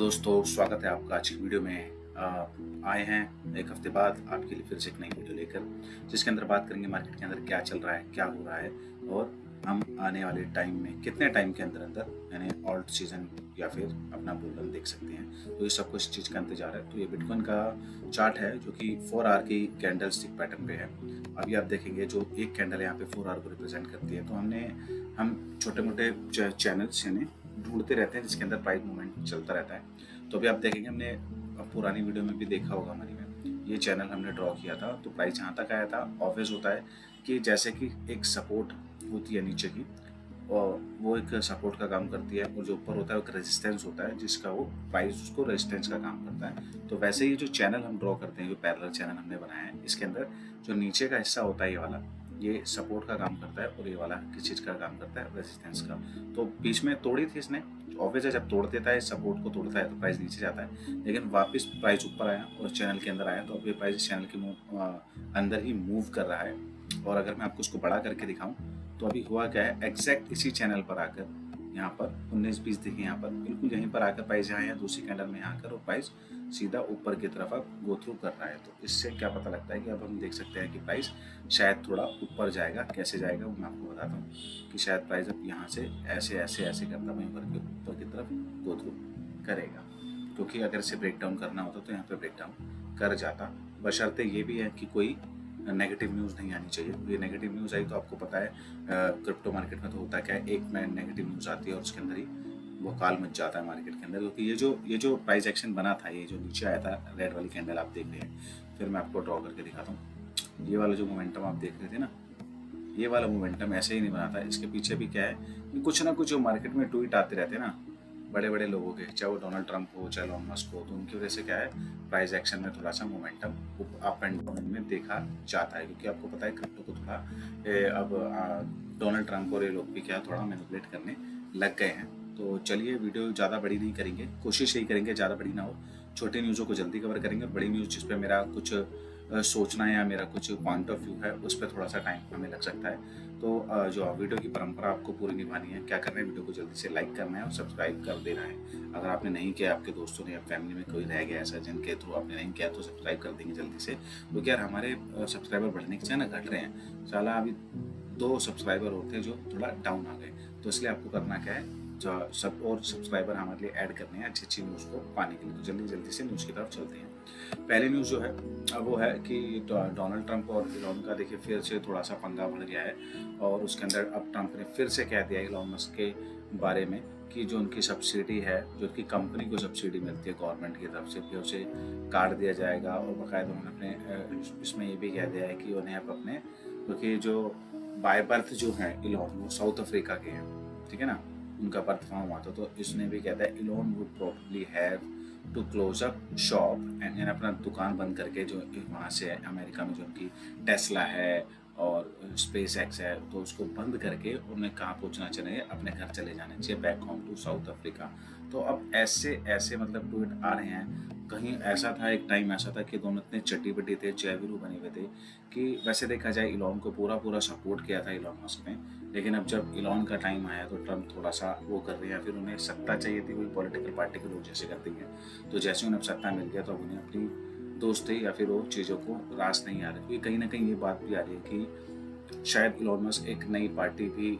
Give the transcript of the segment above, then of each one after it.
दोस्तों, स्वागत है आपका आज की वीडियो में। आए हैं एक हफ्ते बाद आपके लिए फिर से एक नई वीडियो लेकर, जिसके अंदर बात करेंगे मार्केट के अंदर क्या चल रहा है, क्या हो रहा है और हम आने वाले टाइम में कितने टाइम के अंदर अंदर यानी ऑल्ट सीजन या फिर अपना बुल रन देख सकते हैं। तो ये सब कुछ चीज़ का इंतजार है। तो ये बिटकॉइन का चार्ट है जो कि 4 आवर की कैंडल स्टिक पैटर्न पे है। अभी आप देखेंगे जो एक कैंडल यहाँ पे 4 आवर को रिप्रेजेंट करती है। तो हम छोटे मोटे चैनल्स यानी ढूंढते रहते हैं जिसके अंदर प्राइस मूवमेंट चलता रहता है। तो अभी आप देखेंगे हमने पुरानी वीडियो में भी देखा होगा हमारी में ये चैनल हमने ड्रॉ किया था। तो प्राइस यहाँ तक आया था। ऑब्वियस होता है कि जैसे कि एक सपोर्ट होती है नीचे की और वो एक सपोर्ट का काम करती है और जो ऊपर होता है एक रेजिस्टेंस होता है जिसका वो प्राइस उसको रेजिस्टेंस का काम करता है। तो वैसे ही जो चैनल हम ड्रॉ करते हैं, जो पैरेलल चैनल हमने बनाया है, इसके अंदर जो नीचे का हिस्सा होता है ये सपोर्ट का काम करता है और ये वाला किस चीज़ का काम करता है, रेजिस्टेंस का। तो बीच में तोड़ी थी इसने। ऑब्वियस है जब तोड़ देता है सपोर्ट को तोड़ता है तो प्राइस नीचे जाता है, लेकिन वापस प्राइस ऊपर आया और चैनल के अंदर आया। तो अब ये प्राइस इस चैनल के अंदर ही मूव कर रहा है। और अगर मैं आपको उसको बड़ा करके दिखाऊं तो अभी हुआ क्या है, एग्जैक्ट इसी चैनल पर आकर यहाँ पर 19-20 देखिए, यहाँ पर बिल्कुल यहीं पर आकर प्राइस यहाँ है, दूसरी कैंडल में यहाँ आकर और प्राइस सीधा ऊपर की तरफ अब गो थ्रू कर रहा है। तो इससे क्या पता लगता है कि अब हम देख सकते हैं कि प्राइस शायद थोड़ा ऊपर जाएगा। कैसे जाएगा वो मैं आपको बताता हूँ कि शायद प्राइस अब यहाँ से ऐसे ऐसे ऐसे करता वहीं ऊपर की तरफ गो थ्रू करेगा, क्योंकि अगर इसे ब्रेक डाउन करना होता तो यहाँ पे ब्रेक डाउन कर जाता। बशर्ते ये भी है कि कोई नेगेटिव न्यूज़ नहीं आनी चाहिए। ये नेगेटिव न्यूज़ आई तो आपको पता है क्रिप्टो मार्केट में तो होता क्या है, एक में नेगेटिव न्यूज़ आती है और उसके अंदर ही वो काल मच जाता है मार्केट के अंदर। क्योंकि ये जो प्राइस एक्शन बना था, ये जो नीचे आया था रेड वाली कैंडल आप देख रहे हैं, फिर मैं आपको ड्रॉ करके दिखाता हूँ। ये वाला जो मोमेंटम आप देख रहे थे ना, ये वाला मोमेंटम ऐसे ही नहीं बना था। इसके पीछे भी क्या है कि कुछ ना कुछ जो मार्केट में ट्वीट आते रहते हैं ना बड़े बड़े लोगों के, चाहे वो डोनाल्ड ट्रंप हो चाहे एलन मस्क हो, तो उनकी वजह से क्या है प्राइस एक्शन में थोड़ा सा मोमेंटम अप एंड डाउन में देखा जाता है। क्योंकि आपको पता है क्रिप्टो को थोड़ा अब डोनाल्ड ट्रंप और ये लोग भी क्या थोड़ा मैनिपुलेट करने लग गए हैं। तो चलिए वीडियो ज़्यादा बड़ी नहीं करेंगे, कोशिश यही करेंगे ज़्यादा बड़ी ना हो, छोटी न्यूज़ों को जल्दी कवर करेंगे। बड़ी न्यूज़ जिस पर मेरा कुछ सोचना है या मेरा कुछ पॉइंट ऑफ व्यू है उस पर थोड़ा सा टाइम हमें लग सकता है। तो जो वीडियो की परंपरा आपको पूरी निभानी है, क्या करना है, वीडियो को जल्दी से लाइक करना है और सब्सक्राइब कर देना है। अगर आपने नहीं किया, आपके दोस्तों ने या फैमिली में कोई रह गया ऐसा जिनके थ्रू आपने नहीं किया, तो सब्सक्राइब कर देंगे जल्दी से। क्योंकि यार हमारे सब्सक्राइबर बढ़ने के चाहे ना घट रहे हैं। साला अभी 2 सब्सक्राइबर होते हैं जो थोड़ा डाउन आ गए, तो इसलिए आपको करना क्या है, जो सब और सब्सक्राइबर हमारे लिए ऐड करने हैं अच्छी अच्छी न्यूज़ को पाने के लिए। तो जल्दी जल्दी से न्यूज़ की तरफ चलते हैं। पहली न्यूज़ जो है वो है कि डोनाल्ड ट्रंप और इलॉन का देखिए फिर से थोड़ा सा पंगा बढ़ गया है। और उसके अंदर अब ट्रंप ने फिर से कह दिया इलॉन मस्क के बारे में कि जो उनकी सब्सिडी है, जो उनकी कंपनी को सब्सिडी मिलती है गवर्नमेंट की तरफ से, फिर उसे काट दिया जाएगा। और बाकायदा उन्होंने अपने इसमें ये भी कह दिया है कि उन्हें अब अपने, क्योंकि जो बाय बर्थ जो है इलॉन वो साउथ अफ्रीका के हैं, ठीक है ना, उनका बर्थ वहाँ हुआ था। तो इसने भी कहता है Elon would probably have to close up shop and अपना दुकान बंद करके, जो वहाँ से अमेरिका में जो उनकी टेस्ला है और स्पेस एक्स है, तो उसको बंद करके उन्हें कहाँ पहुँचना चाहिए, अपने घर चले जाने चाहिए, back home to South Africa. तो अब ऐसे ऐसे मतलब ट्वीट आ रहे हैं। कहीं ऐसा था, एक टाइम ऐसा था कि दोनों इतने चट्टी बट्टी थे, चेविरू बने हुए थे कि वैसे देखा जाए इलॉन को पूरा पूरा सपोर्ट किया था इलॉन मस्क ने। लेकिन अब जब इलॉन का टाइम आया तो ट्रम्प थोड़ा सा वो कर रहे हैं, फिर उन्हें सत्ता चाहिए थी, कोई पॉलिटिकल पार्टी के लोग जैसे करते हैं। तो जैसे उन्हें सत्ता मिल गया तो अब उन्हें अपनी दोस्ती या फिर वो चीज़ों को रास नहीं आ रही। क्योंकि कहीं ना कहीं ये बात भी आ रही है कि शायद इलॉन मस्क एक नई पार्टी भी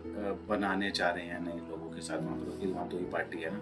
बनाने चाह रहे हैं नए लोगों के साथ वहाँ पर, क्योंकि वहाँ 2 ही पार्टी है ना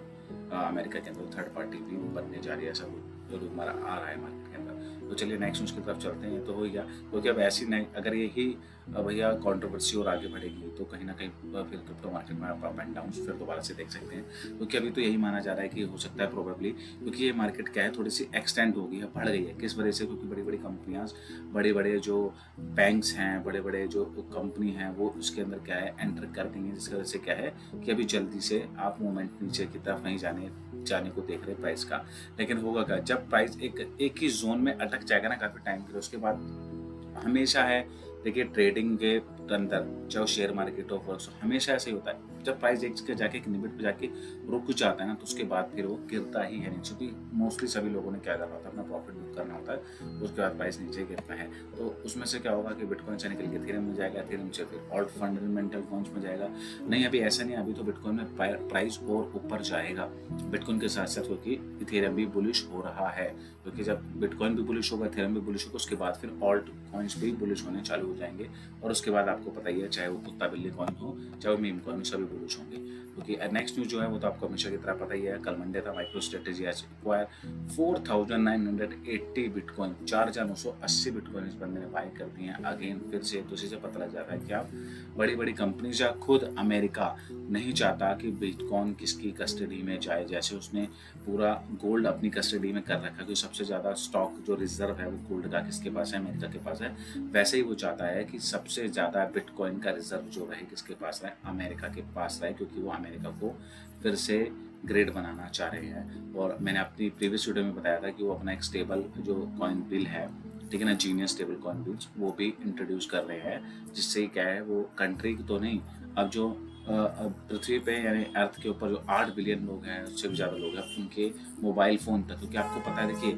अमेरिका के अंदर, थर्ड पार्टी भी बनने जा रही है, ऐसा हमारा आ रहा है मार्केट के अंदर। तो चलिए नेक्स्ट न्यूज़ की तरफ चलते हैं। तो हो गया, क्योंकि अब ऐसी नई अगर यही भैया कंट्रोवर्सी और आगे बढ़ेगी तो कहीं ना कहीं फिर क्रिप्टो मार्केट में आप अप एंड डाउन फिर दोबारा से देख सकते हैं। क्योंकि अभी तो यही माना जा रहा है कि हो सकता है प्रोबेबली, क्योंकि ये मार्केट क्या है थोड़ी सी एक्सटेंड हो गई है, बढ़ गई है। किस वजह से? क्योंकि बड़ी बड़ी कंपनियाँ, बड़े बड़े जो बैंक्स हैं, बड़े बड़े जो कंपनी हैं, वो उसके अंदर क्या है एंटर कर गई हैं, जिसकी वजह से क्या है कि अभी जल्दी से आप मूवमेंट नीचे की तरफ नहीं जाने को देख रहे प्राइस का। लेकिन होगा क्या, जब प्राइस एक ही जोन में अटक जाएगा ना काफ़ी टाइम के लिए, उसके बाद हमेशा है, देखिए ट्रेडिंग के अंदर चाहे शेयर मार्केट हो, हमेशा ऐसे ही होता है जब प्राइस एक जगह जाके एक लिमिट पे जाके रुक जाता है ना, तो उसके बाद फिर वो गिरता ही है नीचे, क्योंकि मोस्टली सभी लोगों ने क्या करना होता है, अपना प्रॉफिट बुक करना होता है, उसके बाद प्राइस नीचे गिरता है। तो उसमें से क्या होगा कि बिटकॉइन से निकल के इथेरियम में जाएगा, इथेरियम से फिर ऑल्ट फंडामेंटल कॉइन्स में जाएगा। नहीं, अभी ऐसा नहीं है, अभी तो बिटकॉइन में प्राइस और ऊपर जाएगा बिटकॉइन के साथ साथ, क्योंकि इथेरियम भी बुलिश हो रहा है। क्योंकि जब बिटकॉइन भी बुलिश होगा, इथेरियम भी बुलिश होगा, उसके बाद फिर ऑल्ट कॉइन्स भी बुलिश होने चालू हो जाएंगे। और उसके बाद आपको पता ही है, चाहे वो कुत्ता बिल्ली कॉइन हो, चाहे वो मीम कॉइन हो, सभी बुलिश होंगे। क्योंकि नेक्स्ट न्यूज जो है वो तो आपको हमेशा की तरह पता ही है, कल मंडे था, micro strategy has acquire 4980 bitcoin, 4980 bitcoin इस बंदे ने बाय कर दिए हैं अगेन फिर से। तो इसी से पता लग जाता है कि आप बड़ी बड़ी कंपनीज या खुद अमेरिका नहीं चाहता कि बिटकॉइन किसकी कस्टडी में जाए। जैसे उसने पूरा गोल्ड अपनी कस्टडी में कर रखा है, क्योंकि सबसे ज़्यादा स्टॉक जो रिजर्व है वो गोल्ड का किसके पास है, अमेरिका के पास है। वैसे ही वो चाहता है कि सबसे ज़्यादा बिटकॉइन का रिजर्व जो रहे किसके पास रहे, अमेरिका के पास रहे, क्योंकि वो अमेरिका को फिर से ग्रेड बनाना चाह रहे हैं। और मैंने अपनी प्रीवियस वीडियो में बताया था कि वो अपना एक स्टेबल जो कॉइन बिल है, ठीक है ना, जीनियस स्टेबल कॉइन बिल्स, वो भी इंट्रोड्यूस कर रहे हैं, जिससे क्या है वो कंट्री तो नहीं, अब जो पृथ्वी पे यानी अर्थ के ऊपर जो 8 बिलियन लोग हैं, उससे भी ज़्यादा लोग हैं, उनके मोबाइल फ़ोन तक, क्योंकि आपको पता है देखिए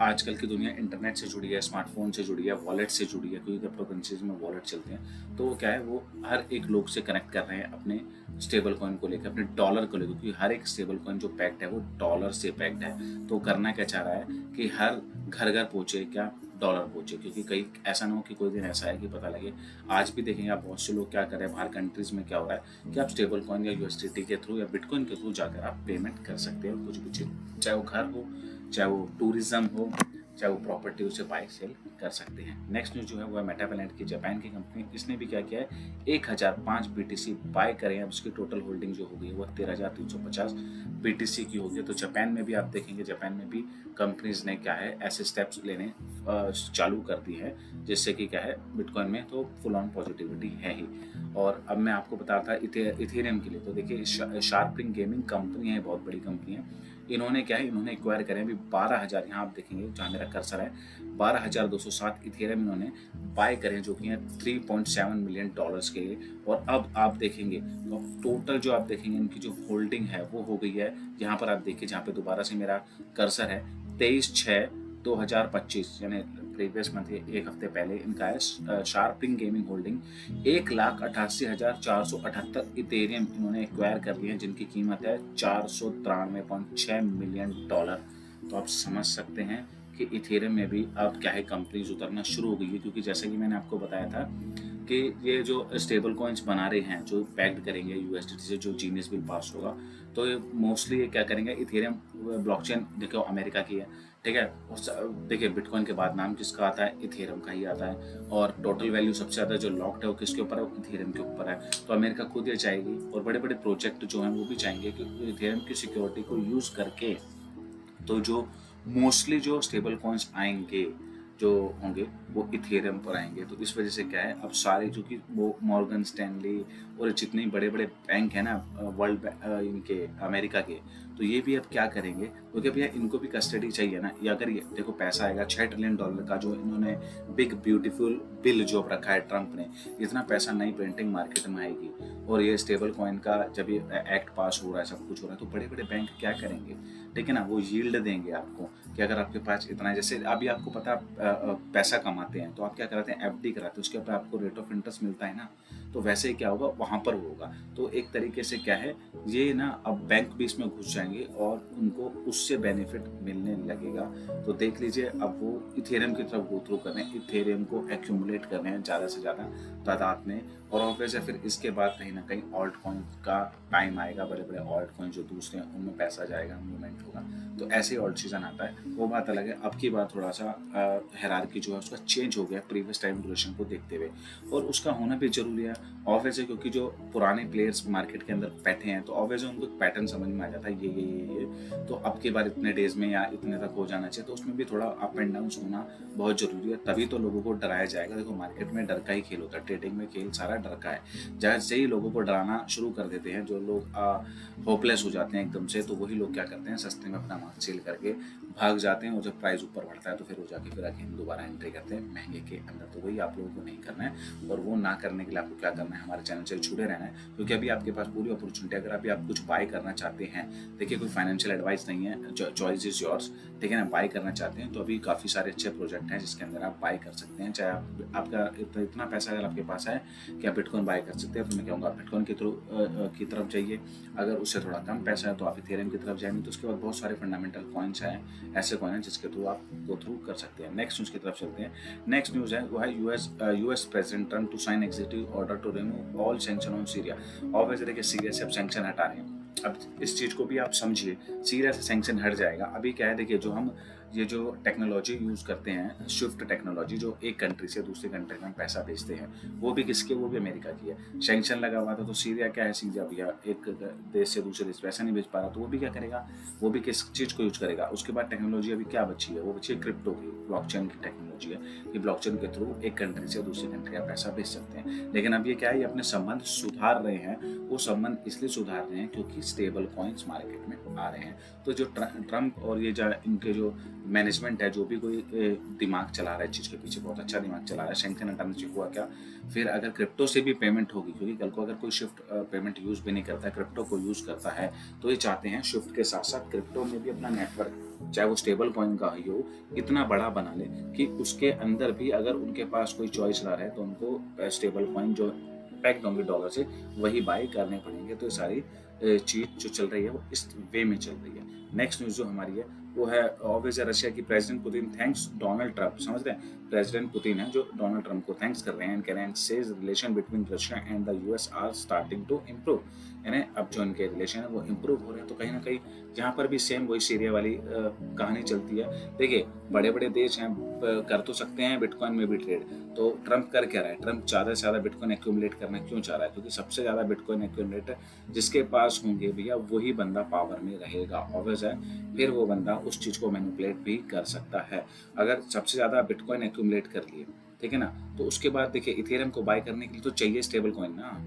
आजकल की दुनिया इंटरनेट से जुड़ी है, स्मार्टफोन से जुड़ी है, वॉलेट से जुड़ी है, क्योंकि क्रिप्टो करेंसीज में वॉलेट चलते हैं। तो वो क्या है, वो हर एक लोग से कनेक्ट कर रहे हैं अपने स्टेबल कॉइन को लेकर, अपने डॉलर को लेकर, क्योंकि हर एक स्टेबल कॉइन जो पैक्ड है वो डॉलर से पैक्ड है। तो करना क्या चाह रहा है कि हर घर घर पहुँचे क्या, डॉलर पहुँचे, क्योंकि कहीं ऐसा ना हो कि कोई दिन ऐसा है कि पता लगे। आज भी देखेंगे आप बहुत से लोग क्या कर रहे हैं, बाहर कंट्रीज में क्या हो रहा है कि आप स्टेबल कॉइन या यूएसडीटी के थ्रू या बिटकॉइन के थ्रू जाकर आप पेमेंट कर सकते हैं कुछ भी चीज़, चाहे वो घर हो, चाहे वो टूरिज्म हो, चाहे वो प्रॉपर्टी, उसे बाय सेल कर सकते हैं। नेक्स्ट न्यूज जो है वो है मेटावेलेंट की, जापान की कंपनी, इसने भी क्या किया है, 1005 बीटीसी बाय करें। अब उसकी टोटल होल्डिंग जो होगी वो 13,350 बीटीसी की होगी। तो जापान में भी आप देखेंगे, जापान में भी कंपनीज ने क्या है ऐसे स्टेप्स लेने चालू कर दी है, जिससे कि क्या है बिटकॉइन में तो फुल ऑन पॉजिटिविटी है ही। और अब मैं आपको बता रहा था इथेरियम के लिए, तो देखिए शार्पिंग गेमिंग कंपनी है, बहुत बड़ी कंपनी है। इन्होंने क्या है, इन्होंने एक्वायर करें अभी 12,000, यहाँ आप देखेंगे जहाँ मेरा कर्सर है, 12,207 इथेरियम इन्होंने बाय करें, जो कि है $3.7 मिलियन के लिए। और अब आप देखेंगे तो टोटल जो आप देखेंगे इनकी जो होल्डिंग है वो हो गई है, यहाँ पर आप देखिए, जहाँ पे दोबारा से मेरा कर्सर है, 23/6/2025 यानी प्रीवियस मंथ, एक हफ्ते पहले इनका है शार्पिंग गेमिंग होल्डिंग 1,88,478 इथेरियम इन्होंने एक्वायर कर लिए हैं, जिनकी कीमत है $493.6 मिलियन। तो आप समझ सकते हैं कि इथेरियम में भी अब क्या है कंपनीज उतरना शुरू हो गई है, क्योंकि जैसे कि मैंने आपको बताया था कि ये जो स्टेबल कॉइन्स बना रहे हैं, जो पैक्ड करेंगे यूएसडीटी से, जो जीनियस बिल पास होगा, तो ये मोस्टली ये क्या करेंगे, इथेरियम ब्लॉकचेन देखो अमेरिका की है, ठीक है। देखिए बिटकॉइन के बाद नाम किसका आता है, इथेरियम का ही आता है। और टोटल वैल्यू सबसे ज़्यादा जो लॉक्ड है वो किसके ऊपर है, वो इथेरियम के ऊपर है। तो अमेरिका खुद ये चाहेगी, और बड़े बड़े प्रोजेक्ट जो हैं वो भी चाहेंगे कि इथेरियम की सिक्योरिटी को यूज़ करके, तो जो मोस्टली जो स्टेबल कॉइन्स आएंगे जो होंगे वो इथेरियम पर आएंगे। तो इस वजह से क्या है, अब सारे जो कि वो मॉर्गन स्टैनली और जितने बड़े बड़े बैंक हैं ना वर्ल्ड इनके अमेरिका के, तो ये भी अब क्या करेंगे, क्योंकि भैया इनको भी कस्टडी चाहिए ना। या अगर ये देखो पैसा आएगा $6 ट्रिलियन का, जो इन्होंने बिग ब्यूटीफुल बिल जो रखा है ट्रंप ने, इतना पैसा नई प्रिंटिंग मार्केट में आएगी। और ये स्टेबल कॉइन का जब ये एक्ट पास हो रहा है, सब कुछ हो रहा है, तो बड़े बड़े बैंक क्या करेंगे, ठीक है ना, वो यील्ड देंगे आपको कि अगर आपके पास इतना, जैसे अभी आपको पता पैसा कमाते हैं तो आप क्या कराते हैं, एफडी कराते हैं, उसके ऊपर आपको रेट ऑफ इंटरेस्ट मिलता है ना। तो वैसे ही क्या होगा, वहाँ पर होगा। तो एक तरीके से क्या है, ये ना अब बैंक भी इसमें घुस जाएंगे और उनको उससे बेनिफिट मिलने लगेगा। तो देख लीजिए, अब वो इथेरियम की तरफ गो थ्रू कर रहे हैं, इथेरियम को एक्यूमुलेट कर रहे हैं ज़्यादा से ज़्यादा तादाद में। और ऑब्वियसली फिर इसके बाद कहीं ना कहीं ऑल्ट कॉइन का टाइम आएगा, बड़े बड़े ऑल्ट कॉइन जो दूसरे हैं उनमें पैसा जाएगा, मूवमेंट होगा। तो ऐसे ही ऑल्ट सीजन आता है, वो बात अलग है। अब की बार थोड़ा सा हायरार्की जो है उसका चेंज हो गया प्रीवियस टाइम ड्यूरेशन को देखते हुए, और उसका होना भी जरूरी है ऑब्वियसली, क्योंकि जो पुराने प्लेयर्स मार्केट के अंदर बैठे हैं तो ऑब्वियसली उनको पैटर्न समझ में आ जाता है, ये तो अब की बार इतने डेज में या इतने तक हो जाना चाहिए। तो उसमें भी थोड़ा अप एंड डाउन होना बहुत जरूरी है, तभी तो लोगों को डराया जाएगा। देखो मार्केट में डर का ही खेल होता है, ट्रेडिंग में खेल सारा डर का है। जैसे ही लोगों को डराना शुरू कर देते हैं, जो लोग होपलेस हो जाते हैं एकदम से, तो वही लोग क्या करते हैं, सस्ते में अपना वहाँ सेल करके भाग जाते हैं और जब प्राइस ऊपर बढ़ता है तो फिर वो जाके फिर अगेन दोबारा एंट्री करते हैं महंगे के अंदर। तो वही आप लोगों को नहीं करना है, और वो ना करने के लिए आपको क्या करना है, हमारे चैनल से जुड़े रहना है, क्योंकि अभी आपके पास पूरी अपॉर्चुनिटी। अगर अभी आप कुछ बाय करना चाहते हैं, देखिए कोई फाइनेंशियल एडवाइस नहीं है, चॉइस इज योर्स, ठीक है ना। बाय करना चाहते हैं तो अभी काफ़ी सारे अच्छे प्रोजेक्ट हैं जिसके अंदर आप बाय कर सकते हैं। चाहे आपका इतना पैसा अगर आपके पास है कि आप बिटकॉइन बाय कर सकते हैं, तो मैं कहूँगा बिटकॉइन की तरफ जाइए। अगर उससे थोड़ा कम पैसा है तो आप इथेरियम की तरफ जाएंगे। तो उसके बाद बहुत सारे फंडामेंटल कॉइन्स हैं, ऐसे कॉइन हैं जिसके थ्रू आप गो थ्रू कर सकते हैं। नेक्स्ट न्यूज़ की तरफ चलते हैं। नेक्स्ट न्यूज़ है वो है US president Trump to sign executive order to remove all sanction on Syria. Obviously देखिए सीरिया से अब सैंक्शन हटा रहे हैं। अब इस चीज़ को भी आप समझिए, सीरिया से सैंक्शन हट जाएगा। अभी क्या है देखिए, जो हम ये जो टेक्नोलॉजी यूज़ करते हैं, स्विफ्ट टेक्नोलॉजी, जो एक कंट्री से दूसरी कंट्री में हम पैसा भेजते हैं, वो भी किसके, वो भी अमेरिका की है। सैंक्शन लगा हुआ था तो सीरिया क्या है, सीरिया भैया एक देश से दूसरे देश पैसा नहीं भेज पा रहा, तो वो भी क्या करेगा, वो भी किस चीज़ को यूज करेगा। उसके बाद टेक्नोलॉजी अभी क्या बची है, वो बची है क्रिप्टो की, ब्लॉकचेन की टेक्नोलॉजी है कि ब्लॉकचेन के थ्रू एक कंट्री से दूसरी कंट्री का पैसा भेज सकते हैं। लेकिन अब ये क्या है, ये अपने संबंध सुधार रहे हैं। वो संबंध इसलिए सुधार रहे हैं क्योंकि स्टेबल कॉइन्स मार्केट में आ रहे हैं। तो जो ट्रम्प और ये जो इनके जो मैनेजमेंट है, जो भी कोई दिमाग चला रहा है चीज़ के पीछे, बहुत अच्छा दिमाग चला रहा है। सैंक्शन हटाने से हुआ क्या, फिर अगर क्रिप्टो से भी पेमेंट होगी, क्योंकि कल को अगर कोई शिफ्ट पेमेंट यूज़ भी नहीं करता है, क्रिप्टो को यूज़ करता है, तो ये चाहते हैं शिफ्ट के साथ साथ क्रिप्टो में भी अपना नेटवर्क, चाहे वो स्टेबल कॉइन का ही हो, इतना बड़ा बना ले कि उसके अंदर भी अगर उनके पास कोई चॉइस ना रहे तो उनको स्टेबल कॉइन जो पैक्ड होंगे डॉलर से वही बाय करने पड़ेंगे। तो ये सारी चीज़ जो चल रही है वो इस वे में चल रही है। नेक्स्ट न्यूज़ जो हमारी है वो है ऑब्वियस रशिया की president Putin thanks Donald Trump. समझ रहे हैं, प्रेसिडेंट पुतिन है जो डोनाल्ड ट्रम्प को थैंक्स कर रहे हैं, कह रहे हैं says relation between Russia and the US are starting to improve. यानी अब जो इनके रिलेशन है वो इम्प्रूव हो रहे हैं। तो कहीं ना कहीं यहाँ पर भी सेम वही सीरिया वाली कहानी चलती है। देखिए बड़े बड़े देश हैं, कर तो सकते हैं बिटकॉइन में भी ट्रेड, तो ट्रम्प कर क्या रहा है, ट्रम्प ज़्यादा से ज़्यादा बिटकॉइन एक्यूमुलेट करना क्यों चाह रहा है, क्योंकि सबसे ज़्यादा बिटकॉइन एक्यूमुलेटर जिसके पास होंगे भैया वही बंदा पावर में रहेगा। ऑब्वियस है, फिर वो बंदा उस चीज़ को मैनिपुलेट भी कर सकता है। अगर सबसे ज़्यादा बिटकॉइन एक्यूमुलेट कर लिए, ठीक है ना, तो उसके बाद देखिए इथेरियम को बाय करने के लिए तो चाहिए स्टेबल कॉइन ना।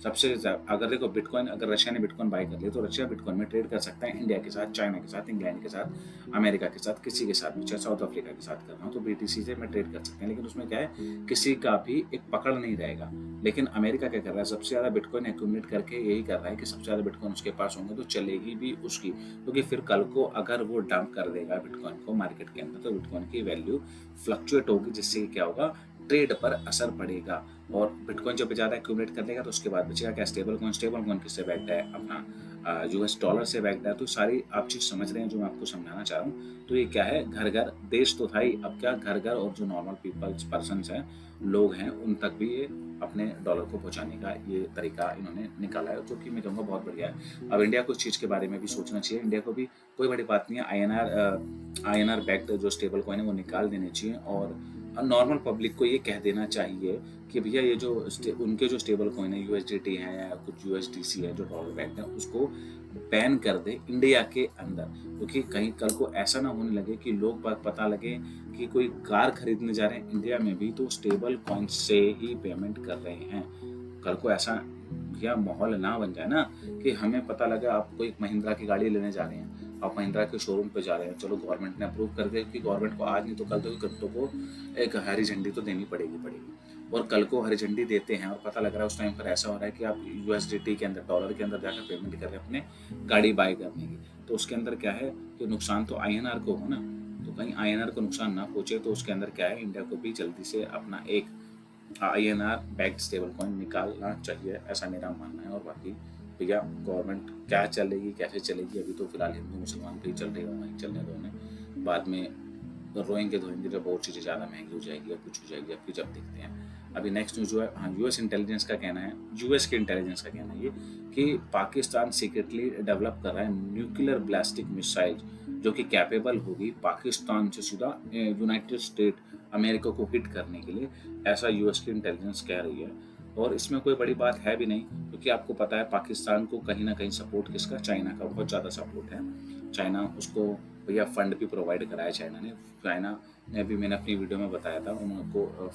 सबसे अगर देखो बिटकॉइन, अगर रशिया ने बिटकॉइन बाय कर लिया तो रशिया बिटकॉइन में ट्रेड कर सकता है इंडिया के साथ, चाइना के साथ, इंग्लैंड के साथ, अमेरिका के साथ, किसी के साथ भी, चाहे साउथ अफ्रीका के साथ करना हो तो बीटीसी से मैं ट्रेड कर सकते हैं। लेकिन उसमें क्या है, किसी का भी एक पकड़ नहीं रहेगा। लेकिन अमेरिका क्या कर रहा है, सबसे ज़्यादा बिटकॉइन एक्यूमुलेट करके यही कर रहा है कि सबसे ज़्यादा बिटकॉइन उसके पास होंगे तो चलेगी भी उसकी, क्योंकि फिर कल को अगर वो डंप कर देगा बिटकॉइन को मार्केट के अंदर तो बिटकॉइन की वैल्यू फ्लक्चुएट होगी, जिससे क्या होगा, ट्रेड पर असर पड़ेगा। और बिटकॉइन जब ज़्यादा एक्यूमुलेट कर लेगा तो उसके बाद बचेगा क्या, स्टेबल कॉइन। स्टेबल कॉइन किससे बैक्ड है, अपना यूएस डॉलर से बैक्ड है। तो सारी आप चीज़ समझ रहे हैं जो मैं आपको समझाना चाह रहा हूँ। तो ये क्या है, घर घर, देश तो था ही, अब क्या घर घर और जो नॉर्मल पीपल्स पर्सनस हैं, लोग हैं, उन तक भी ये अपने डॉलर को पहुँचाने का ये तरीका इन्होंने निकाला है, जो कि मैं कहूँगा बहुत बढ़िया है। अब इंडिया को इस चीज़ के बारे में भी सोचना चाहिए। इंडिया को भी कोई बड़ी बात नहीं है, आईएनआर बैक्ड जो स्टेबल कॉइन है वो निकाल देने चाहिए, और नॉर्मल पब्लिक को ये कह देना चाहिए कि भैया ये जो उनके जो स्टेबल कॉइन है, यूएसडीटी है या कुछ यूएसडीसी है जो डॉलर बैक्ड है, उसको बैन कर दे इंडिया के अंदर। क्योंकि कहीं कल को ऐसा ना होने लगे कि लोग पता लगे कि कोई कार खरीदने जा रहे हैं इंडिया में भी तो स्टेबल कॉइन से ही पेमेंट कर रहे हैं। कल को ऐसा भैया माहौल ना बन जाए ना कि हमें पता लगा आप कोई महिंद्रा की गाड़ी लेने जा रहे हैं, आप महिंद्रा के शोरूम पे जा रहे हैं, चलो गवर्नमेंट ने अप्रूव कर दिया कि गवर्नमेंट को आज नहीं तो कल तो क्रिप्टो को एक हरी झंडी तो देनी पड़ेगी। और कल को हरी झंडी देते हैं और पता लग रहा है उस टाइम पर ऐसा हो रहा है कि आप यूएसडीटी के अंदर, डॉलर के अंदर जाकर पेमेंट कर रहे हैं अपने गाड़ी बाय करने की, तो उसके अंदर क्या है कि नुकसान तो आईएनआर को हो ना। तो कहीं आईएनआर को नुकसान ना पहुंचे तो उसके अंदर क्या है, इंडिया को भी जल्दी से अपना एक आईएनआर बैक्ड स्टेबल कॉइन निकालना चाहिए, ऐसा मेरा मानना है। और बाकी भैया गवर्नमेंट क्या चलेगी, कैसे चलेगी, अभी तो फिलहाल हिंदू मुसलमान पे ही चल रही है, वहीं चलने दो उन्हें, बाद में रोएंगे धोएंगे जब बहुत चीज़ें ज़्यादा महंगी हो जाएगी या कुछ हो जाएगी, आपकी जब देखते हैं। अभी नेक्स्ट न्यूज़ जो है, हाँ, यूएस इंटेलिजेंस का कहना है, यूएस के इंटेलिजेंस का कहना है ये कि पाकिस्तान सीक्रेटली डेवलप कर रहा है न्यूक्लियर ब्लास्टिक मिसाइल जो कि कैपेबल होगी पाकिस्तान से सीधा यूनाइटेड स्टेट अमेरिका को हिट करने के लिए, ऐसा यूएस की इंटेलिजेंस कह रही है। और इसमें कोई बड़ी बात है भी नहीं, क्योंकि आपको पता है पाकिस्तान को कहीं ना कहीं सपोर्ट किसका, चाइना का बहुत ज़्यादा सपोर्ट है। चाइना उसको भैया फंड भी प्रोवाइड कराया चाइना ने भी, मैंने अपनी वीडियो में बताया था, उनको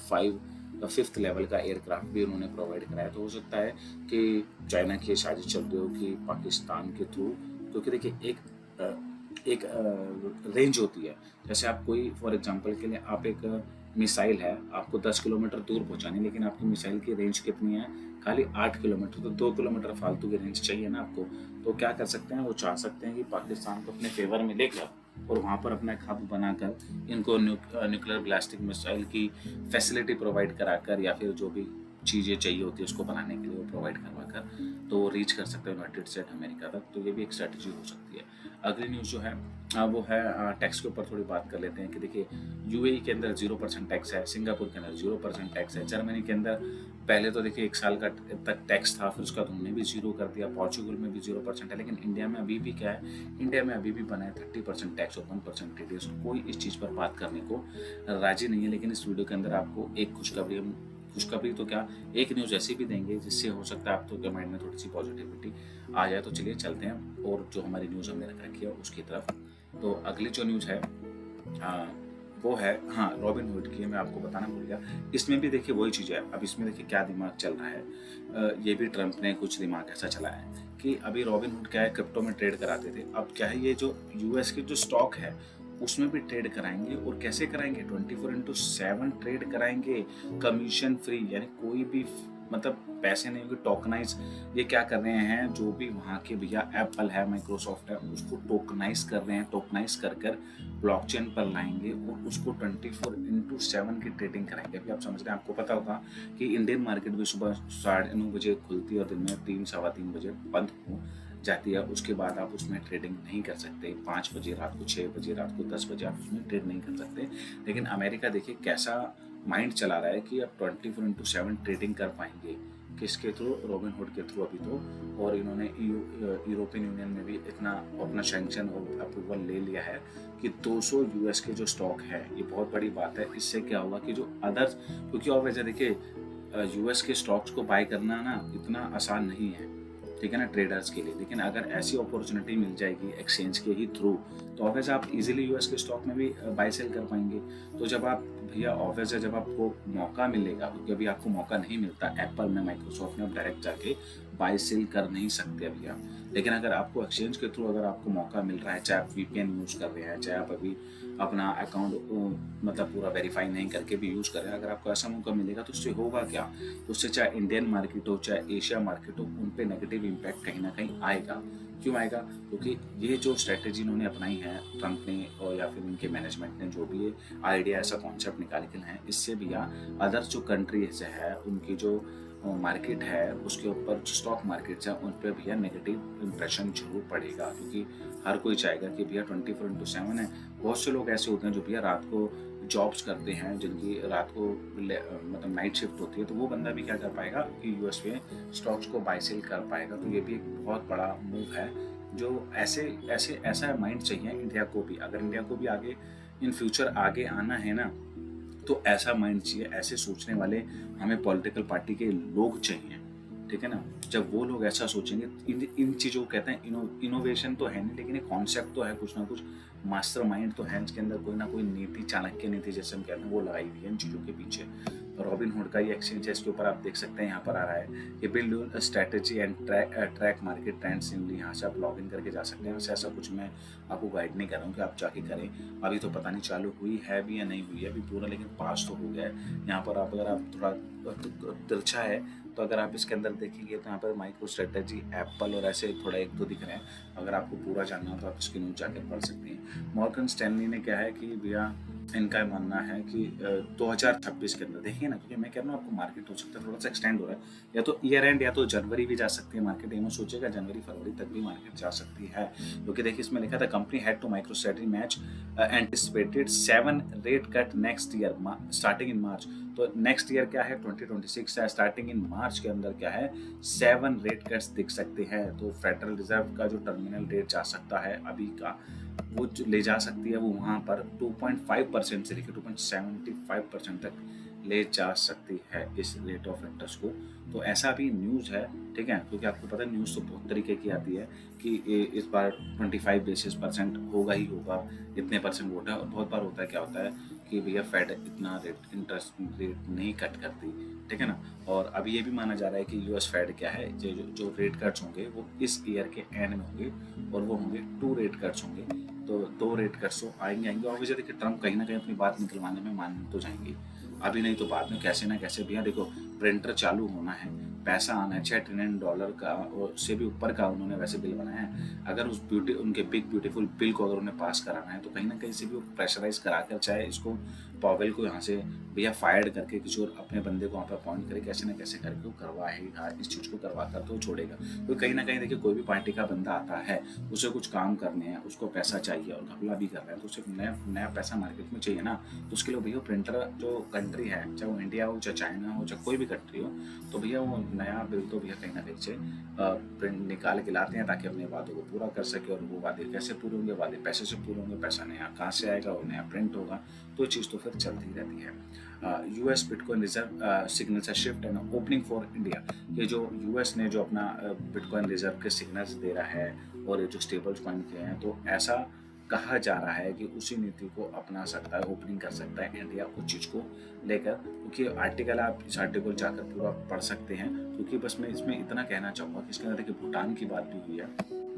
5th लेवल का एयरक्राफ्ट भी उन्होंने प्रोवाइड कराया। तो हो सकता है कि चाइना की साजिश चल रही हो कि पाकिस्तान के थ्रू, क्योंकि देखिए एक एक रेंज होती है। जैसे आप कोई फॉर एग्जांपल के लिए आप एक मिसाइल है, आपको 10 किलोमीटर दूर पहुंचानी है, लेकिन आपकी मिसाइल की रेंज कितनी है? खाली 8 किलोमीटर। तो 2 किलोमीटर फालतू की रेंज चाहिए ना आपको। तो क्या कर सकते हैं, वो चाह सकते हैं कि पाकिस्तान को अपने फेवर में लेकर और वहाँ पर अपना एक हब बनाकर इनको न्यूक्लियर ब्लास्टिक मिसाइल की फैसिलिटी प्रोवाइड कराकर, या फिर जो भी चीज़ें चाहिए होती है उसको बनाने के लिए वो प्रोवाइड करवा कर, तो वो रीच कर सकते हैं यूनाइटेड स्टेट अमेरिका तक। तो ये भी एक स्ट्रेटजी हो सकती है। अगली न्यूज़ जो है वो है टैक्स के ऊपर थोड़ी बात कर लेते हैं कि देखिए यूएई के अंदर 0% टैक्स है, सिंगापुर के अंदर 0% टैक्स है, जर्मनी के अंदर पहले तो देखिए 1 साल का तक टैक्स था, फिर उसका उन्होंने भी 0 कर दिया, पोर्चुगल में भी 0% है, लेकिन इंडिया में अभी भी क्या है, इंडिया में अभी भी बना है 30% टैक्स और 1% टीडीएस। कोई इस चीज़ पर बात करने को राजी नहीं है। लेकिन इस वीडियो के अंदर आपको एक खुशखबरी तो क्या, एक न्यूज़ ऐसी भी देंगे जिससे हो सकता है आप तो के माइंड में थोड़ी सी पॉजिटिविटी आ जाए। तो चलिए चलते हैं और जो हमारी न्यूज़ हमने रख रखी है उसकी तरफ। तो अगली जो न्यूज़ है वो है, हाँ, रॉबिन हुड की। मैं आपको बताना भूल गया, इसमें भी देखिए वही चीज़ है। अब इसमें देखिए क्या दिमाग चल रहा है, ये भी ट्रंप ने कुछ दिमाग ऐसा चलाया है कि अभी रॉबिन हुड क्या है, क्रिप्टो में ट्रेड कराते थे। अब क्या है, ये जो यूएस के जो स्टॉक है उसमें भी ट्रेड कराएंगे। और कैसे कराएंगे? 24/7 ट्रेड कराएंगे, कमीशन फ्री, यानी कोई भी मतलब पैसे नहीं होंगे, टोकनाइज। ये क्या कर रहे हैं, जो भी वहाँ के भैया एप्पल है, माइक्रोसॉफ्ट है, उसको टोकनाइज कर रहे हैं, टोकनाइज कर कर ब्लॉकचेन पर लाएंगे और उसको 24/7 की ट्रेडिंग कराएंगे। अभी आप समझ रहे हैं, आपको पता होगा कि इंडियन मार्केट भी सुबह 9:30 बजे खुलती है और दिन में 3 सवा 3 बजे बंद हो जाती है। उसके बाद आप उसमें ट्रेडिंग नहीं कर सकते। 5 बजे रात को, 6 बजे रात को, 10 बजे आप उसमें ट्रेड नहीं कर सकते। लेकिन अमेरिका देखिए कैसा माइंड चला रहा है कि आप 24/7 ट्रेडिंग कर पाएंगे। किसके थ्रू? रॉबिन हुड के थ्रू अभी तो। और इन्होंने यूरोपियन यूनियन में भी इतना अपना सैंक्शन और अप्रूवल ले लिया है कि 200 यूएस के जो स्टॉक है, ये बहुत बड़ी बात है। इससे क्या होगा कि जो अदर्स, क्योंकि और वजह देखिए यूएस के स्टॉक्स को बाय करना ना इतना आसान नहीं है, ठीक है ना, ट्रेडर्स के लिए। लेकिन अगर ऐसी अपॉर्चुनिटी मिल जाएगी एक्सचेंज के ही थ्रू, तो ऑब्वियस आप इजीली यूएस के स्टॉक में भी बाय सेल कर पाएंगे। तो जब आप भैया ऑब्वियस है, जब आपको मौका मिलेगा, क्योंकि अभी आपको मौका नहीं मिलता एप्पल में, माइक्रोसॉफ्ट में आप डायरेक्ट जाके बाय सेल कर नहीं सकते अभी आप। लेकिन अगर आपको एक्सचेंज के थ्रू अगर आपको मौका मिल रहा है, चाहे आप वीपीएन यूज़ कर रहे हैं, चाहे आप अभी अपना अकाउंट मतलब पूरा वेरीफाई नहीं करके भी यूज़ कर रहे हैं, अगर आपको ऐसा मौका मिलेगा तो उससे होगा क्या, उससे चाहे इंडियन मार्केट हो चाहे एशिया मार्केट हो, उन पे नेगेटिव इम्पैक्ट कहीं ना कहीं आएगा। क्यों आएगा? क्योंकि ये जो स्ट्रेटेजी इन्होंने अपनाई है ट्रंप ने, और या फिर इनके मैनेजमेंट ने जो भी ये आइडिया, ऐसा कॉन्सेप्ट निकाल के लाए हैं, इससे भी अदर जो कंट्रीज है उनकी जो मार्केट है उसके ऊपर, जो स्टॉक मार्केट्स हैं उन पर भैया नेगेटिव इंप्रेशन जरूर पड़ेगा। क्योंकि हर कोई चाहेगा कि भैया 24/7 है। बहुत से लोग ऐसे होते हैं जो भैया रात को जॉब्स करते हैं, जिनकी रात को मतलब नाइट शिफ्ट होती है, तो वो बंदा भी क्या कर पाएगा कि यूएस में स्टॉक्स को बाय सेल कर पाएगा। तो ये भी एक बहुत बड़ा मूव है। जो ऐसा माइंड चाहिए इंडिया को भी। अगर इंडिया को भी आगे इन फ्यूचर आगे आना है ना, तो ऐसा माइंड चाहिए, ऐसे सोचने वाले हमें पॉलिटिकल पार्टी के लोग चाहिए, ठीक है ना। जब वो लोग ऐसा सोचेंगे, इन चीज़ों को कहते हैं इनोवेशन तो है नहीं, लेकिन एक कॉन्सेप्ट तो है, कुछ ना कुछ मास्टर माइंड तो है, इसके अंदर कोई ना कोई नीति, चाणक्य नीति जैसे हम कहते हैं, वो लगाई हुई है इन चीज़ों के पीछे। रॉबिन हुड का ये एक्सचेंज है, इसके ऊपर आप देख सकते हैं, यहाँ पर आ रहा है ये build strategy and track market trends in. यहाँ से आप लॉग इन करके जा सकते हैं। वैसे ऐसा कुछ मैं आपको गाइड नहीं कर रहा हूँ कि आप जाके करें। अभी तो पता नहीं चालू हुई है भी या नहीं हुई है अभी पूरा, लेकिन पास तो हो गया है। यहाँ पर आप अगर आप थोड़ा तिरछा है तो अगर आप इसके अंदर देखेंगे तो यहाँ पर माइक्रो स्ट्रेटेजी, एप्पल और ऐसे थोड़ा एक दो दिख रहे हैं। अगर आपको पूरा जानना हो तो आप इसकी न्यूज जाकर पढ़ सकते हैं। मॉर्गन स्टैनली ने क्या है कि भैया इनका मानना है कि 2026 के अंदर देखिए ना, क्योंकि मैं कह रहा हूँ आपको मार्केट हो सकता है थोड़ा सा एक्सटेंड हो रहा है, या तो ईयर एंड या तो जनवरी भी जा सकती है मार्केट। ये सोचेगा जनवरी फरवरी तक भी मार्केट जा सकती है, क्योंकि देखिए इसमें लिखा था company had to MicroStrategy match anticipated 7 rate cut next year starting in March. तो नेक्स्ट ईयर क्या है, 2026 है, स्टार्टिंग इन मार्च के अंदर क्या है 7 रेट कट्स दिख सकते हैं। तो फेडरल रिजर्व का जो टर्मिनल रेट जा सकता है अभी का, वो जो ले जा सकती है वो वहाँ पर 2.5% से लेकर 2.75% तक ले जा सकती है इस रेट ऑफ इंटरेस्ट को। तो ऐसा भी न्यूज़ है, ठीक है, क्योंकि आपको पता है न्यूज़ तो बहुत तरीके की आती है कि इस बार 25 बेसिस परसेंट होगा ही होगा, इतने परसेंट वोट है। और बहुत बार होता है, क्या होता है कि भैया फेड इतना रेट इंटरेस्ट रेट नहीं कट करती, ठीक है ना। और अभी ये भी माना जा रहा है कि यूएस फेड क्या है, जो रेट कट्स होंगे वो इस ईयर के एंड में होंगे, और वो होंगे 2 रेट कट्स होंगे। तो 2 रेट कट्स तो आएंगे। ऑब्वियसली देखिए ट्रम्प कहीं ना कहीं अपनी बात निकलवाने में मान तो जाएंगे, अभी नहीं तो बाद में कैसे ना कैसे। भैया देखो प्रिंटर चालू होना है, पैसा आना है, $6 ट्रिलियन का और उससे भी ऊपर का उन्होंने वैसे बिल बनाया है। अगर उस उनके बिग ब्यूटीफुल बिल को अगर उन्हें पास कराना है तो कहीं ना कहीं से भी वो प्रेशराइज करा कर, चाहे इसको पॉवेल को यहाँ से भैया फायर्ड करके किसी और अपने बंदे को वहाँ पर अपॉइंट करे, कैसे ना कैसे करके वो करवाएगा, इस चीज़ को करवा कर तो छोड़ेगा। तो कहीं ना कहीं देखिए कोई भी पार्टी का बंदा आता है, उसे कुछ काम करने हैं, उसको पैसा चाहिए और घपला भी कर रहा है, तो उसे नया नया पैसा मार्केट में चाहिए ना। तो उसके लिए भैया प्रिंटर जो कंट्री है, चाहे वो इंडिया हो, चाहे चाइना हो, चाहे कोई भी कंट्री हो, तो भैया वो नया बिल तो भैया कहीं ना कहीं से प्रिंट निकाल के लाते हैं ताकि अपने वादों को पूरा कर सके। और वो वादे कैसे पूरे होंगे? वादे पैसे से पूरे होंगे। पैसा नया कहाँ से आएगा? वो नया प्रिंट होगा। तो ये चीज़ तो फिर चलती रहती है। US bitcoin reserve signals shift and opening for India. ये जो यूएस ने जो अपना बिटकॉइन रिजर्व के सिग्नल्स दे रहा है और ये जो स्टेबल कॉइन के हैं, तो ऐसा कहा जा रहा है कि उसी नीति को अपना सकता है, ओपनिंग कर सकता है इंडिया उस चीज़ को लेकर। क्योंकि आर्टिकल, आप इस आर्टिकल जाकर पूरा पढ़ सकते हैं। क्योंकि बस मैं इसमें इतना कहना चाहूँगा कि इसके अंदर देखिए भूटान की बात भी हुई है।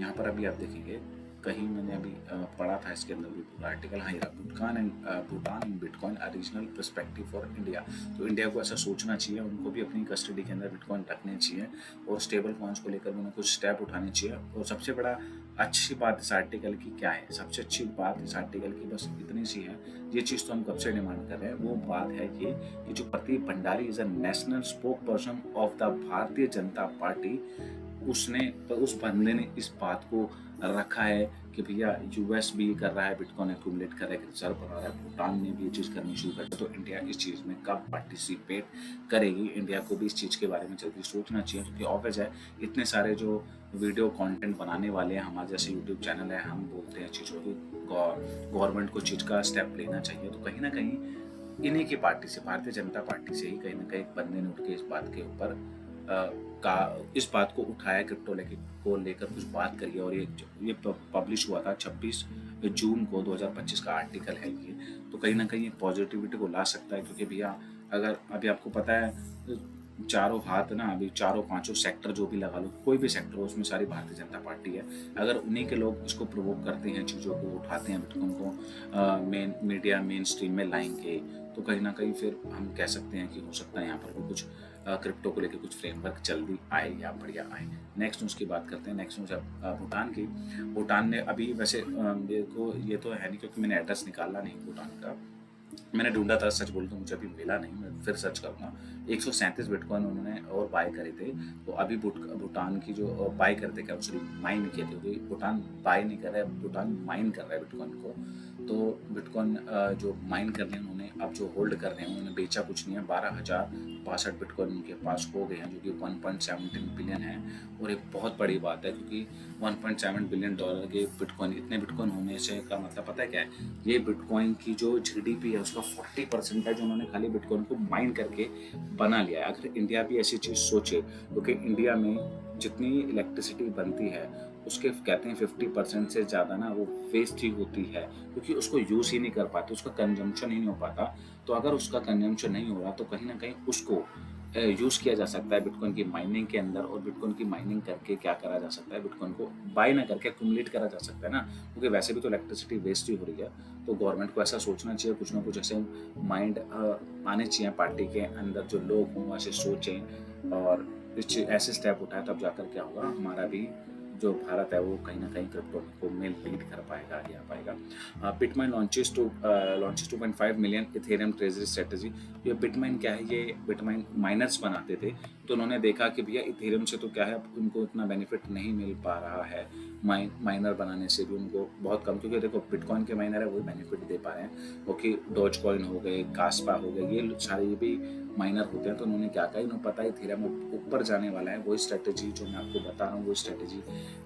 यहाँ पर अभी आप देखेंगे कहीं मैंने अभी पढ़ा था इसके अंदर भी पूरा आर्टिकल। हाँ, Bhutan and bitcoin regional perspective for India. तो इंडिया को ऐसा सोचना चाहिए, उनको भी अपनी कस्टडी के अंदर बिटकॉइन रखने चाहिए और स्टेबल कॉइन्स को लेकर उन्हें कुछ स्टेप उठाने चाहिए। और सबसे बड़ा अच्छी बात इस आर्टिकल की क्या है? सबसे अच्छी बात इस आर्टिकल की बस इतनी सी है, ये चीज़ तो हम कब से डिमांड कर रहे हैं। वो बात है ये कि जो Pradeep Bhandari is a national spoke person of the Bharatiya Janata party, उसने, उस बंदे ने इस बात को रखा है कि भैया यूएस भी कर रहा है, बिटकॉइन एक्यूमुलेट कर रहा है, रिजर्व बना रहा है, भूटान ने भी ये चीज़ करनी शुरू कर दी, तो इंडिया इस चीज़ में कब पार्टिसिपेट करेगी? इंडिया को भी इस चीज़ के बारे में जल्दी सोचना चाहिए। क्योंकि ऑब्वियस है इतने सारे जो वीडियो कंटेंट बनाने वाले हैं, हमारे जैसे यूट्यूब चैनल है, हम बोलते हैं चीज़ों की गवर्नमेंट को चीज़ का स्टेप लेना चाहिए। तो कहीं ना कहीं इन्हीं की पार्टी से, भारतीय जनता पार्टी से ही कहीं ना कहीं एक बंदे ने उठ के इस बात के ऊपर इस बात को उठाया, क्रिप्टो को लेकर कुछ बात करी। और ये पब्लिश हुआ था 26 जून को 2025 का आर्टिकल है ये। तो कहीं ना कहीं पॉजिटिविटी को ला सकता है। क्योंकि भैया अगर अभी आपको पता है चारों हाथ ना, अभी चारों पांचों सेक्टर जो भी लगा लो, कोई भी सेक्टर हो, उसमें सारी भारतीय जनता पार्टी है। अगर उन्हीं के लोग इसको प्रोवोक करते हैं, चीज़ों को उठाते हैं, बिटकॉइन को मेन मीडिया मेन स्ट्रीम में लाएंगे, तो कहीं ना कहीं फिर हम कह सकते हैं कि हो सकता है यहाँ पर कुछ क्रिप्टो को लेकर कुछ फ्रेमवर्क जल्दी आए या बढ़िया आए। नेक्स्ट न्यूज़ की बात करते हैं। नेक्स्ट न्यूज़ भूटान की। भूटान ने अभी वैसे मेरे को ये तो है नहीं क्योंकि मैंने एड्रेस निकाला नहीं भूटान का, मैंने ढूंढा था, सच बोलूं तो मुझे अभी मिला नहीं, मैं फिर सर्च करूंगा। 137 बिटकॉइन उन्होंने और बाय करे थे। तो अभी भूटान की जो बाय करते, क्या सॉरी माइन किए थे, क्योंकि भूटान बाय नहीं कर रहा है, भूटान माइन कर रहा है बिटकॉइन को। तो बिटकॉइन जो माइन कर रहे हैं उन्होंने, अब जो होल्ड कर रहे हैं उन्होंने बेचा कुछ नहीं है। 12,062 बिटकॉइन उनके पास हो गए हैं, जो कि 1.17 बिलियन है। और एक बहुत बड़ी बात है क्योंकि $1.7 बिलियन के बिटकॉइन, इतने बिटकॉइन होने से का मतलब पता है क्या है? ये बिटकॉइन की जो जीडीपी है उसका 40% उन्होंने खाली बिटकॉइन को माइन करके बना लिया है। अगर इंडिया भी ऐसी चीज़ सोचे, क्योंकि इंडिया में जितनी इलेक्ट्रिसिटी बनती है उसके कहते हैं 50% से ज़्यादा ना वो वेस्ट ही होती है, क्योंकि उसको यूज़ ही नहीं कर पाते, उसका कंजम्पशन ही नहीं हो पाता। तो अगर उसका कंजम्पशन नहीं हो रहा तो कहीं ना कहीं उसको यूज़ किया जा सकता है बिटकॉइन की माइनिंग के अंदर। और बिटकॉइन की माइनिंग करके क्या करा जा सकता है? बिटकॉइन को बाय ना करके एक्यूमुलेट करा जा सकता है ना, क्योंकि वैसे भी तो इलेक्ट्रिसिटी वेस्ट ही हो रही है। तो गवर्नमेंट को ऐसा सोचना चाहिए, कुछ ना कुछ ऐसे माइंड आने चाहिए पार्टी के अंदर, जो लोग हों ऐसे सोचें और ऐसे स्टेप उठाए, तब जाकर क्या होगा, हमारा भी जो भारत है वो कहीं ना कहीं क्रिप्टो को मेल लीड कर पाएगा, आगे आ पाएगा। BitMine launches 2.5 million Ethereum treasury strategy. ये बिटमाइन क्या है? ये बिटमाइन माइनर्स बनाते थे, तो उन्होंने देखा कि भैया इथेरियम से तो क्या है, अब उनको इतना बेनिफिट नहीं मिल पा रहा है, माइनर बनाने से भी उनको बहुत कम, क्योंकि देखो बिटकॉइन के माइनर है वही बेनिफिट दे पा रहे हैं, क्योंकि डॉज कॉइन हो गए, कास्पा हो गए, ये सारे भी माइनर होते हैं। तो उन्होंने क्या कहा, इन्होंने पता है इथेरियम ऊपर जाने वाला है, वही स्ट्रेटेजी जो मैं आपको बता रहा हूँ, वो स्ट्रेटेजी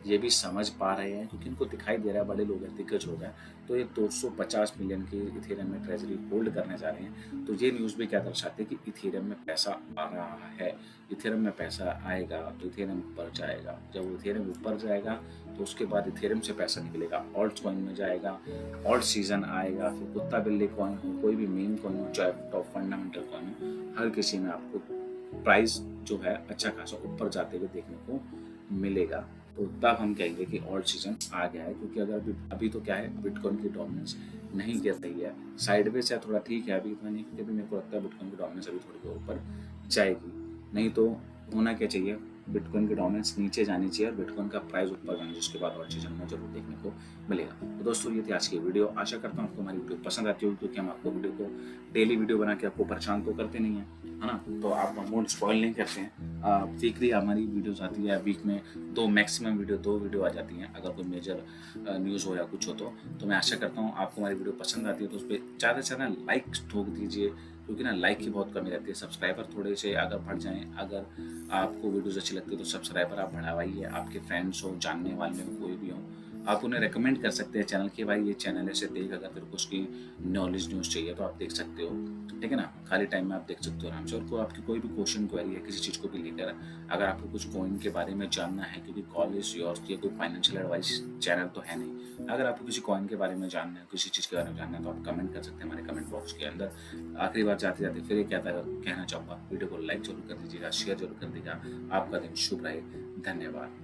ये भी समझ पा रहे हैं, क्योंकि इनको दिखाई दे रहा है, बड़े लोग हैं, दिग्गज हो गए। तो ये 250 मिलियन की इथेरियम में ट्रेजरी होल्ड करने जा रहे हैं। तो ये न्यूज़ भी क्या दर्शाती है कि इथेरियम में पैसा आ रहा है, इथेरियम में पैसा आएगा तो इथेरियम ऊपर जाएगा। जब इथेरियम ऊपर जाएगा तो उसके बाद इथेरियम से पैसा निकलेगा, ऑल्ट कॉइन में जाएगा, ऑल्ट सीजन आएगा, फिर कुत्ता बिल्ली कॉइन हो, कोई भी मेन कॉइन हो, चाहे टॉप फंडामेंटल कॉइन हो, हर किसी में आपको प्राइस जो है अच्छा खासा ऊपर जाते हुए देखने को मिलेगा। तो तब हम कहेंगे कि ऑल्ट सीजन आ गया है, क्योंकि अगर अभी अभी तो क्या है, बिटकॉइन की डोमिनेंस नहीं गिर रही है, साइडवेज है थोड़ा, ठीक है, अभी इतना नहीं, क्योंकि मेरे को लगता है बिटकॉइन की डोमिनेंस अभी थोड़ी और ऊपर जाएगी। नहीं तो होना क्या चाहिए, बिटकॉइन की डोमिनेंस नीचे जानी चाहिए और बिटकॉइन का प्राइस ऊपर जाना चाहिए, उसके बाद और चीज़ हमें जरूर देखने को मिलेगा। तो दोस्तों ये थी आज की वीडियो, आशा करता हूँ आपको हमारी वीडियो पसंद आती होगी, क्योंकि हम आपको वीडियो को डेली वीडियो बना के आपको परेशान तो करते नहीं है ना, तो आप मूड स्पॉइल नहीं करते हैं। वीकली हमारी वीडियोस आती है, वीक में मैक्सिमम दो वीडियो आ जाती हैं, अगर कोई मेजर न्यूज़ हो या कुछ हो तो मैं आशा करता हूँ आपको हमारी वीडियो पसंद आती है, तो उस पर ज़्यादा से ज़्यादा लाइक ठोक दीजिए, क्योंकि ना लाइक की बहुत कमी रहती है। सब्सक्राइबर थोड़े से अगर बढ़ जाएं, अगर आपको वीडियोस अच्छी लगती है तो सब्सक्राइबर आप बढ़ावाइए, आपके फ्रेंड्स हो, जानने वाले हो, कोई भी हो, आप उन्हें रेकमेंड कर सकते हैं चैनल के, भाई ये चैनल ऐसे देख, अगर तेरे को उसकी नॉलेज न्यूज़ चाहिए तो आप देख सकते हो, ठीक है ना, खाली टाइम में आप देख सकते हो आराम से। और को आपकी कोई भी क्वेश्चन क्वेरी है किसी चीज़ को भी लेकर, अगर आपको कुछ कॉइन के बारे में जानना है, क्योंकि कॉल इज योर्स, ये कोई फाइनेंशियल एडवाइस चैनल तो है नहीं, अगर आपको किसी कॉइन के बारे में जानना है, किसी चीज़ के बारे में जानना है, तो आप कमेंट कर सकते हैं हमारे कमेंट बॉक्स के अंदर। आखिरी बार जाते जाते फिर ये कहना चाहूँगा, वीडियो को लाइक जरूर कर दीजिएगा, शेयर जरूर कर दीजिएगा। आपका दिन शुभ रहे, धन्यवाद।